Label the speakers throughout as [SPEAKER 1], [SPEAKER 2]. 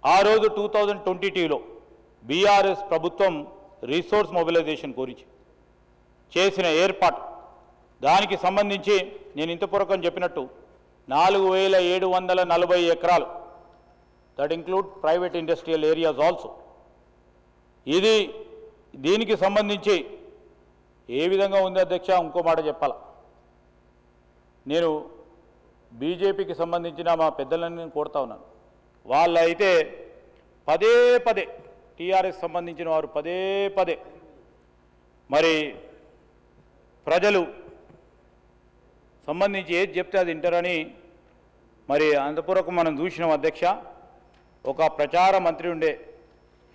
[SPEAKER 1] ఆ రోజు 2022లో బీఆర్ఎస్ ప్రభుత్వం రిసోర్స్ మొబిలైజేషన్ గురించి చేసిన ఏర్పాటు దానికి సంబంధించి నేను ఇంతపూర్వకం చెప్పినట్టు 4740 ఎకరాలు, that include private industrial areas also. దీనికి సంబంధించి ఏ విధంగా ఉంది అధ్యక్ష, ఇంకో మాట చెప్పాల. నేను బీజేపీకి సంబంధించిన మా పెద్దలను నేను కోరుతా ఉన్నాను. వాళ్ళైతే పదే పదే టీఆర్ఎస్ సంబంధించిన వారు పదే పదే మరి ప్రజలు సంబంధించి ఏది చెప్తే అది వింటారని మరి అంతపూర్వకం మనం చూసినాం అధ్యక్ష. ఒక ప్రచార మంత్రి ఉండే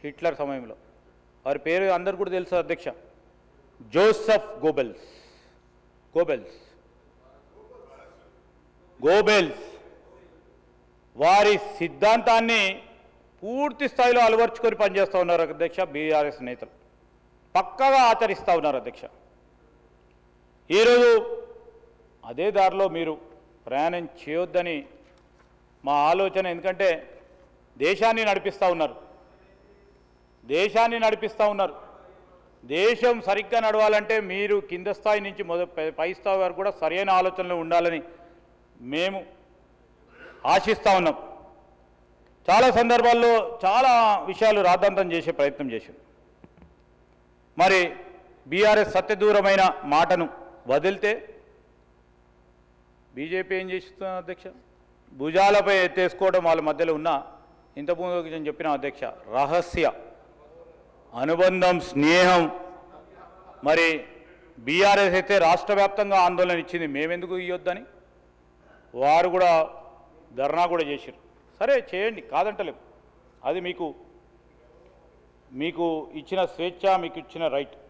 [SPEAKER 1] హిట్లర్ సమయంలో, వారి పేరు అందరు కూడా తెలుసు అధ్యక్ష, జోసెఫ్ గోబెల్స్. వారి సిద్ధాంతాన్ని పూర్తి స్థాయిలో అలవర్చుకొని పనిచేస్తూ ఉన్నారు అధ్యక్ష. బీఆర్ఎస్ నేతలు పక్కాగా ఆచరిస్తూ ఉన్నారు అధ్యక్ష. ఈరోజు అదే దారిలో మీరు ప్రయాణం చేయొద్దని మా ఆలోచన. ఎందుకంటే దేశాన్ని నడిపిస్తూ ఉన్నారు. దేశం సరిగ్గా నడవాలంటే మీరు కింద స్థాయి నుంచి పై స్థాయి వరకు కూడా సరైన ఆలోచనలు ఉండాలని మేము ఆశిస్తూ ఉన్నాం. చాలా సందర్భాల్లో చాలా విషయాలు రాద్ధాంతం చేసే ప్రయత్నం చేశారు. మరి బీఆర్ఎస్ సత్యదూరమైన మాటను వదిలితే బీజేపీ ఏం చేస్తున్నా అధ్యక్ష, భుజాలపై ఎత్తేసుకోవడం వాళ్ళ మధ్యలో ఉన్న ఇంతకుముందు నేను చెప్పిన అధ్యక్ష, రహస్య అనుబంధం, స్నేహం. మరి బీఆర్ఎస్ అయితే రాష్ట్ర వ్యాప్తంగా ఆందోళన ఇచ్చింది, మేమెందుకు ఇవ్వద్దని వారు కూడా ధర్నా కూడా చేశారు. సరే చేయండి, కాదంటలేము. అది మీకు ఇచ్చిన స్వేచ్ఛ, మీకు ఇచ్చిన రైట్.